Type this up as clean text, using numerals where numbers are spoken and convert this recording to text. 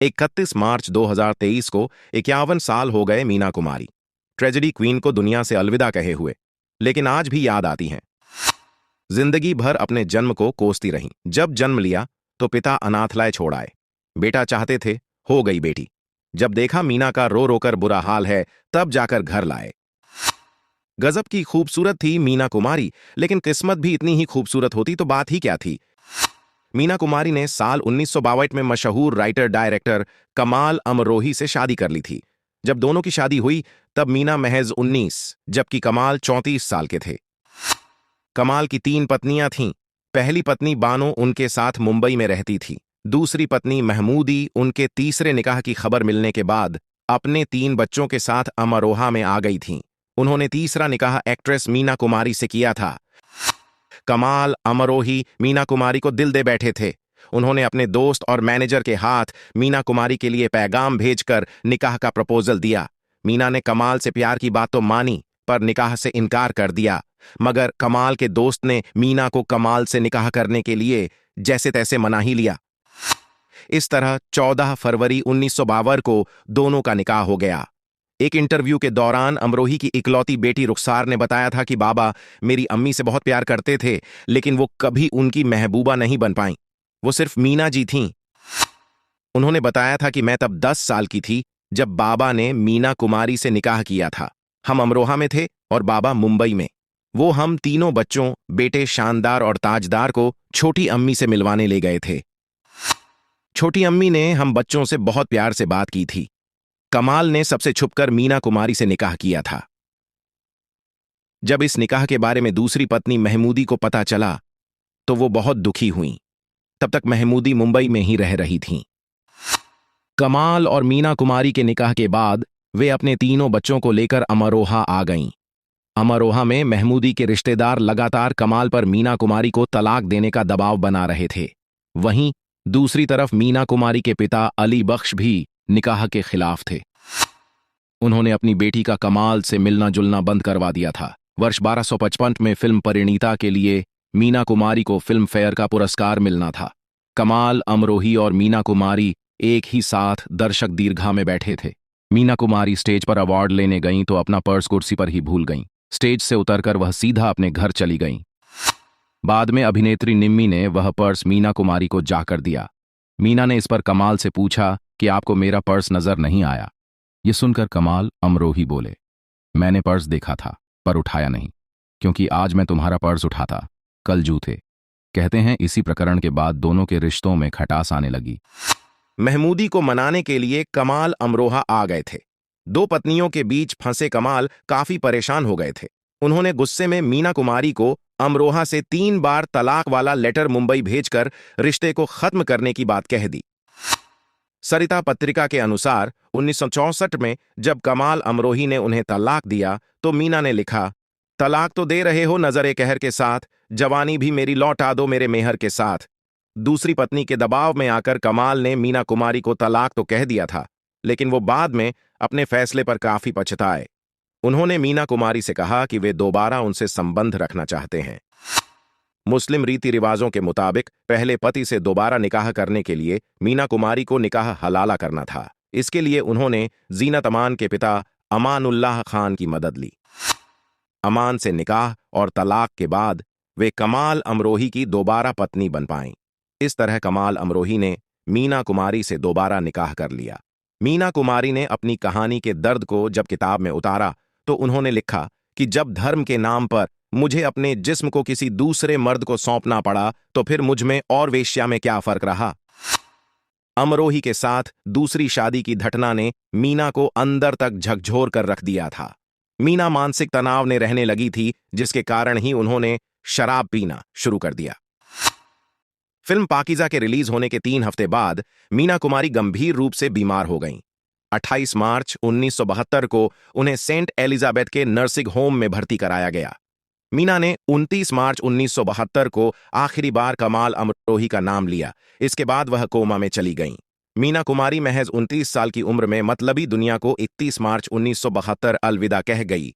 31 मार्च 2023 को 51 साल हो गए मीना कुमारी ट्रेजेडी क्वीन को दुनिया से अलविदा कहे हुए, लेकिन आज भी याद आती हैं। जिंदगी भर अपने जन्म को कोसती रहीं। जब जन्म लिया तो पिता अनाथालय छोड़ आए। बेटा चाहते थे, हो गई बेटी। जब देखा मीना का रो रोकर बुरा हाल है, तब जाकर घर लाए। गजब की खूबसूरत थी मीना कुमारी, लेकिन किस्मत भी इतनी ही खूबसूरत होती तो बात ही क्या थी। मीना कुमारी ने साल 1962 में मशहूर राइटर डायरेक्टर कमाल अमरोही से शादी कर ली थी। जब दोनों की शादी हुई तब मीना महज 19 जबकि कमाल 34 साल के थे। कमाल की 3 पत्नियां थीं। पहली पत्नी बानो उनके साथ मुंबई में रहती थी। दूसरी पत्नी महमूदी उनके तीसरे निकाह की खबर मिलने के बाद अपने 3 बच्चों के साथ अमरोहा में आ गई थीं। उन्होंने तीसरा निकाह एक्ट्रेस मीना कुमारी से किया था। कमाल अमरोही मीना कुमारी को दिल दे बैठे थे। उन्होंने अपने दोस्त और मैनेजर के हाथ मीना कुमारी के लिए पैगाम भेजकर निकाह का प्रपोजल दिया। मीना ने कमाल से प्यार की बात तो मानी, पर निकाह से इनकार कर दिया। मगर कमाल के दोस्त ने मीना को कमाल से निकाह करने के लिए जैसे तैसे मना ही लिया। इस तरह 14 फरवरी 1952 को दोनों का निकाह हो गया। एक इंटरव्यू के दौरान अमरोही की इकलौती बेटी रुखसार ने बताया था कि बाबा मेरी अम्मी से बहुत प्यार करते थे, लेकिन वो कभी उनकी महबूबा नहीं बन पाईं। वो सिर्फ मीना जी थीं। उन्होंने बताया था कि मैं तब 10 साल की थी जब बाबा ने मीना कुमारी से निकाह किया था। हम अमरोहा में थे और बाबा मुंबई में। वो हम तीनों बच्चों, बेटे शानदार और ताजदार को छोटी अम्मी से मिलवाने ले गए थे। छोटी अम्मी ने हम बच्चों से बहुत प्यार से बात की थी। कमाल ने सबसे छुपकर मीना कुमारी से निकाह किया था। जब इस निकाह के बारे में दूसरी पत्नी महमूदी को पता चला तो वो बहुत दुखी हुईं। तब तक महमूदी मुंबई में ही रह रही थीं। कमाल और मीना कुमारी के निकाह के बाद वे अपने तीनों बच्चों को लेकर अमरोहा आ गईं। अमरोहा में महमूदी के रिश्तेदार लगातार कमाल पर मीना कुमारी को तलाक देने का दबाव बना रहे थे। वहीं दूसरी तरफ मीना कुमारी के पिता अली बख्श भी निकाह के खिलाफ थे। उन्होंने अपनी बेटी का कमाल से मिलना जुलना बंद करवा दिया था। वर्ष 1255 में फिल्म परिणीता के लिए मीना कुमारी को फिल्म फेयर का पुरस्कार मिलना था। कमाल अमरोही और मीना कुमारी एक ही साथ दर्शक दीर्घा में बैठे थे। मीना कुमारी स्टेज पर अवार्ड लेने गईं तो अपना पर्स कुर्सी पर ही भूल गईं। स्टेज से उतरकर वह सीधा अपने घर चली गईं। बाद में अभिनेत्री निम्मी ने वह पर्स मीना कुमारी को जाकर दिया। मीना ने इस पर कमाल से पूछा कि आपको मेरा पर्स नजर नहीं आया। ये सुनकर कमाल अमरोही बोले, मैंने पर्स देखा था पर उठाया नहीं, क्योंकि आज मैं तुम्हारा पर्स उठाता, कल जूते। कहते हैं इसी प्रकरण के बाद दोनों के रिश्तों में खटास आने लगी। महमूदी को मनाने के लिए कमाल अमरोहा आ गए थे। 2 पत्नियों के बीच फंसे कमाल काफी परेशान हो गए थे। उन्होंने गुस्से में मीना कुमारी को अमरोहा से 3 बार तलाक वाला लेटर मुंबई भेजकर रिश्ते को खत्म करने की बात कह दी। सरिता पत्रिका के अनुसार 1964 में जब कमाल अमरोही ने उन्हें तलाक दिया तो मीना ने लिखा, तलाक तो दे रहे हो नजरे कहर के साथ, जवानी भी मेरी लौटा दो मेरे मेहर के साथ। दूसरी पत्नी के दबाव में आकर कमाल ने मीना कुमारी को तलाक तो कह दिया था, लेकिन वो बाद में अपने फैसले पर काफी पछताए। उन्होंने मीना कुमारी से कहा कि वे दोबारा उनसे संबंध रखना चाहते हैं। मुस्लिम रीति रिवाजों के मुताबिक पहले पति से दोबारा निकाह करने के लिए मीना कुमारी को निकाह हलाला करना था। इसके लिए उन्होंने जीनत अमान के पिता अमानुल्लाह खान की मदद ली। अमान से निकाह और तलाक के बाद वे कमाल अमरोही की दोबारा पत्नी बन पाईं। इस तरह कमाल अमरोही ने मीना कुमारी से दोबारा निकाह कर लिया। मीना कुमारी ने अपनी कहानी के दर्द को जब किताब में उतारा तो उन्होंने लिखा कि जब धर्म के नाम पर मुझे अपने जिस्म को किसी दूसरे मर्द को सौंपना पड़ा तो फिर मुझ में और वेश्या में क्या फर्क रहा। अमरोही के साथ दूसरी शादी की घटना ने मीना को अंदर तक झकझोर कर रख दिया था। मीना मानसिक तनाव में रहने लगी थी, जिसके कारण ही उन्होंने शराब पीना शुरू कर दिया। फिल्म पाकीज़ा के रिलीज होने के 3 हफ्ते बाद मीना कुमारी गंभीर रूप से बीमार हो गईं। 28 मार्च 1972 को उन्हें सेंट एलिजाबेथ के नर्सिंग होम में भर्ती कराया गया। मीना ने 29 मार्च 1972 को आखिरी बार कमाल अमरोही का नाम लिया। इसके बाद वह कोमा में चली गईं। मीना कुमारी महज 29 साल की उम्र में मतलबी दुनिया को 31 मार्च 1972 अलविदा कह गई।